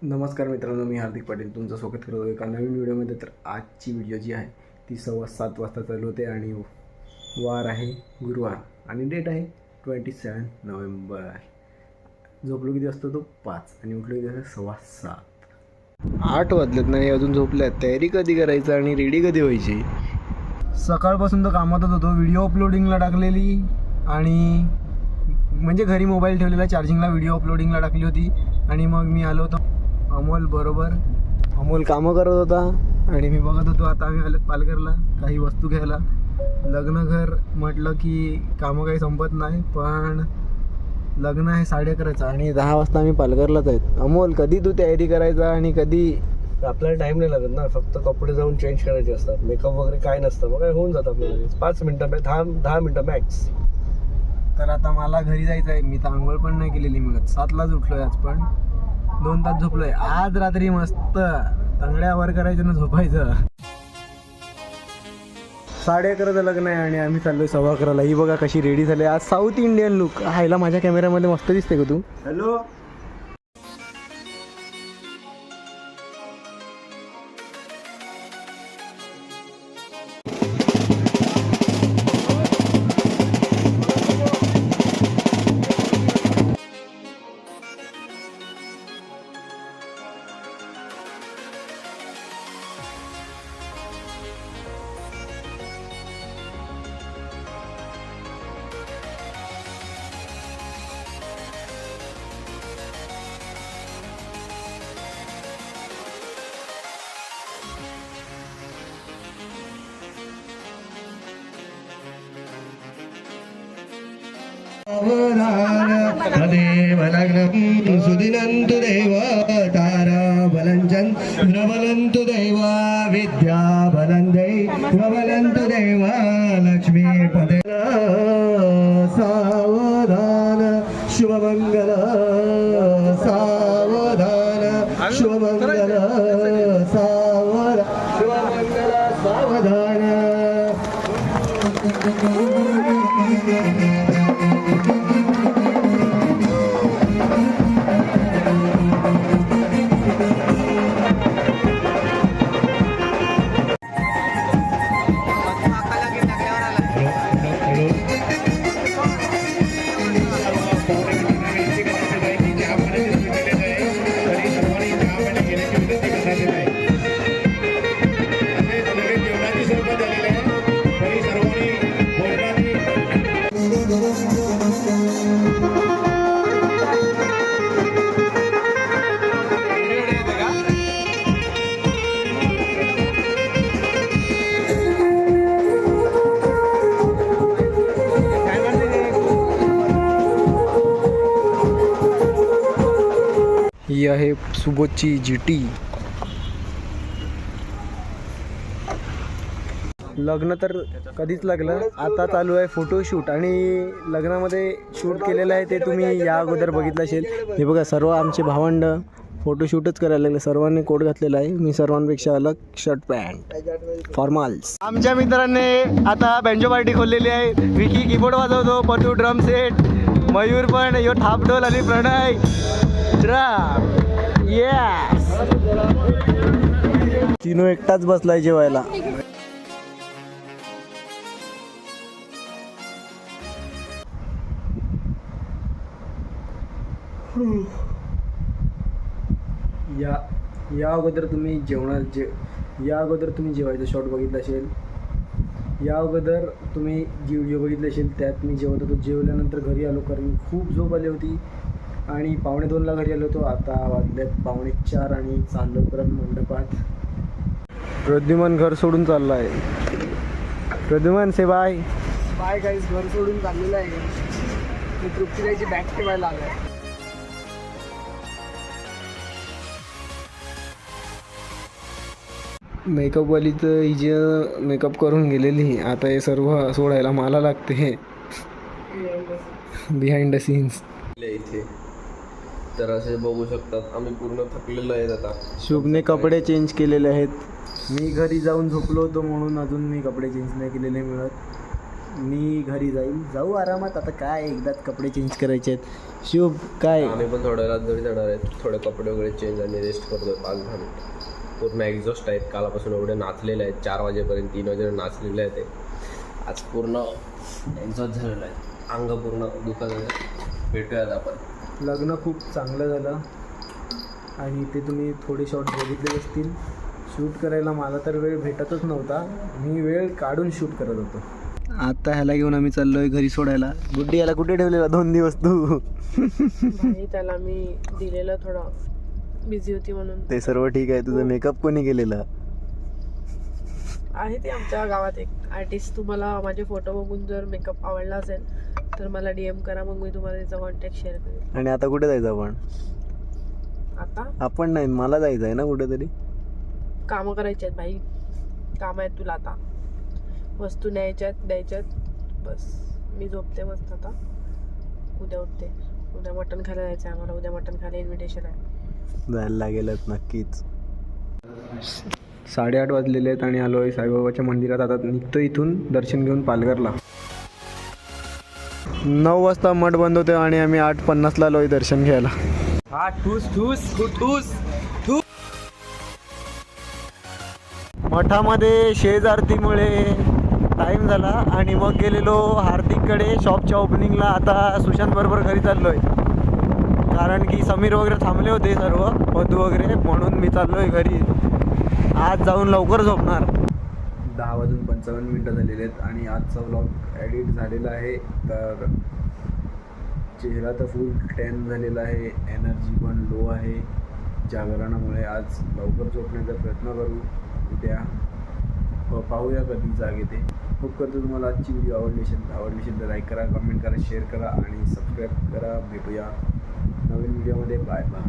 नमस्कार मित्रांनो, मी हार्दिक पाटील तुमचं स्वागत करतो एका नवीन व्हिडिओमध्ये. तर आजची व्हिडिओ जी आहे ती 7:15 वाजता चालू होते आणि वार आहे गुरुवार आणि डेट आहे 27 नोव्हेंबर. झोपलो किती वाजता तो 5 आणि उठलो किती वाजता 7:15. 8 वाजलेत नाही अजून झोपल्यात. तयारी कधी करायचं आणि रेडी कधी व्हायची? सकाळपासून तर कामातच होतो. व्हिडिओ अपलोडिंगला टाकलेली आणि म्हणजे घरी मोबाईल ठेवलेला चार्जिंगला, व्हिडिओ अपलोडिंगला टाकली होती आणि मग मी आलो होतो अमोल बरोबर. अमोल कामं करत होता आणि मी बघत होतो. आता आम्ही आलो पालघरला काही वस्तू घ्यायला. लग्न घर म्हटलं की कामं काही संपत नाही, पण लग्न आहे 11:30 आणि 10 वाजता आम्ही पालघरलाच आहेत. अमोल, कधी तू तयारी करायचा आणि कधी? आपल्याला टाइम नाही लागत ना, फक्त कपडे जाऊन चेंज करायचे असतात. मेकअप वगैरे काय नसतं, मग काय होऊन जातं आपल्याला 5 मिनटं 10 मिनटं मॅक्स. तर आता मला घरी जायचं आहे. मी तर आंघोळ पण नाही केलेली. मग 7लाच उठलो आहे आज, पण 2 तास झोपलो आहे. आज रात्री मस्त तंगड्यावर करायचं ना झोपायचं. 11:30 लग्न आहे आणि आम्ही चाललोय 11:15. ही बघा कशी रेडी झाली आज. South Indian look. हायला माझ्या कॅमेऱ्यामध्ये मस्त दिसते का तू? हॅलो. तदेव लग्नं सुदिनन्तु देव तारा बलञ्जन् प्रबलन्तु देव विद्या बलन्दै प्रबलन्तु देव लक्ष्मी पदे. सावधान शुभमङ्गल, सावधान शुभमङ्गल, सावधान शुभमङ्गल, सावधान. ही आहे सुबोधची GT. लग्न तर कधीच लागलं. आता चालू आहे फोटोशूट आणि लग्नामध्ये शूट केलेलं आहे ते तुम्ही या अगोदर बघितलं असेल. हे बघा सर्व आमचे भावंड फोटोशूटच करायला लागले. सर्वांनी कोट घातलेला आहे. मी सर्वांपेक्षा अलग शर्ट पॅन्ट फॉर्मल्स. आमच्या मित्रांनी आता बँजो पार्टी खोललेली आहे. विकी कीबोर्ड वाजवतो, पतू ड्रम सेट, मयूर पण यो थाप ढोल आणि प्रणय ड्रम. येस, चिनू एकटाच बसलाय जेवायला. या अगोदर तुम्ही या अगोदर तुम्ही जेवायचं शॉट बघितलं असेल. या अगोदर तुम्ही जी व्हिडिओ बघितली असेल त्यात मी जेवत होतो. जेवल्यानंतर घरी आलो कारण खूप झोप आली होती आणि 1:45ला घरी आलो होतो. आता वाजले 3:45 आणि चाललो परत मंडपात. प्रद्युमन घर सोडून चालला आहे. प्रद्युमन से बाय बाय गाईस. घर सोडून चाललेलं आहे. मी तृप्तीची बॅग ठेवायला आलो आहे. मेकअपवालीचं हिचं मेकअप करून गेलेली. आता हे सर्व सोडायला मला लागते बिहाइंड द सीन्स. इथे तर असे बघू शकतात आम्ही पूर्ण थकलेलो आहेत. आता शुभने कपडे चेंज केलेले आहेत. मी घरी जाऊन झोपलो होतो म्हणून अजून मी कपडे चेंज नाही केलेले मिळत. मी घरी जाऊ आरामात. आता काय एकदाच कपडे चेंज करायचे आहेत. शुभ काय? आम्ही पण थोड्या वेळात घरी जाणार आहेत. थोडे कपडे वगैरे चेंज आणि रेस्ट करतो 5-10 मिनिट. पूर्ण एक्झॉस्ट आहेत. कालापासून एवढे नाचलेले आहेत. 4 वाजेपर्यंत 3 वाजेपर्यंत नाचलेले आहेत ते. आज पूर्ण एक्झॉस्ट झालेलं आहे. अंग पूर्ण दुखत आहे. भेटूयात आपण. लग्न खूप चांगलं झालं आणि ते तुम्ही थोडे शॉट बघितले असतील. शूट करायला मला तर वेळ भेटतच नव्हता. मी वेळ काढून शूट करत होतो. आता ह्याला घेऊन आम्ही चाललोय घरी सोडायला. गुड्डी याला कुठे ठेवलेला 2 दिवस तू? त्याला मी दिलेलं थोडं बिझी होती म्हणून. ते सर्व ठीक आहे. तुझं मेकअप कोणी केलेलं? आहे ते आमच्या गावात एक आर्टिस्ट. तुम्हाला माझे फोटो बघून जर मेकअप आवडला असेल तर मला DM करा, मग मी तुम्हाला त्याचा कॉन्टॅक्ट शेअर करेन. आणि आता कुठे जायचं आपण? आता आपण नाही, मला जायचं आहे ना कुठेतरी. कामं करायची आहेत भाई. कामं आहेत तुला आता. वस्तू द्यायच्यात बस. मी झोपते मस्त आता. उद्या उठते. उद्या मटण खायला जायचं आहे आम्हाला. उद्या मटण खायला इन्व्हिटेशन आहे. जायला लागेलच नक्कीच. 8:30 वाजलेले आहेत आणि आलोय साईबाबाच्या मंदिरात. आता निघतो इथून दर्शन घेऊन पालघरला. 9 वाजता मठ बंद होते आणि आम्ही 8:50ला आलोय दर्शन घ्यायला. मठामध्ये शेज आरतीमुळे टाईम झाला आणि मग गेलेलो हार्दिककडे शॉपच्या ओपनिंगला. आता सुशांत बरोबर घरी चाललोय कारण की समीर वगैरे थांबले होते सर्व वधू वगैरे, म्हणून मी चाललोय घरी. आज जाऊन लवकर झोपणार. 10:55 झालेले आहेत आणि आजचा व्लॉग एडिट झालेला आहे. तर चेहरा तर फुल टॅन झालेला आहे. एनर्जी पण लो आहे जागरणामुळे. आज लवकर झोपण्याचा प्रयत्न करू. उद्या पाहूया कधी जाग येते. होप करतो तुम्हाला आजची व्हिडिओ आवडली असेल तर लाईक करा, कमेंट करा, शेअर करा आणि सबस्क्राईब करा. भेटूया नवीन व्हिडिओमध्ये. Bye bye.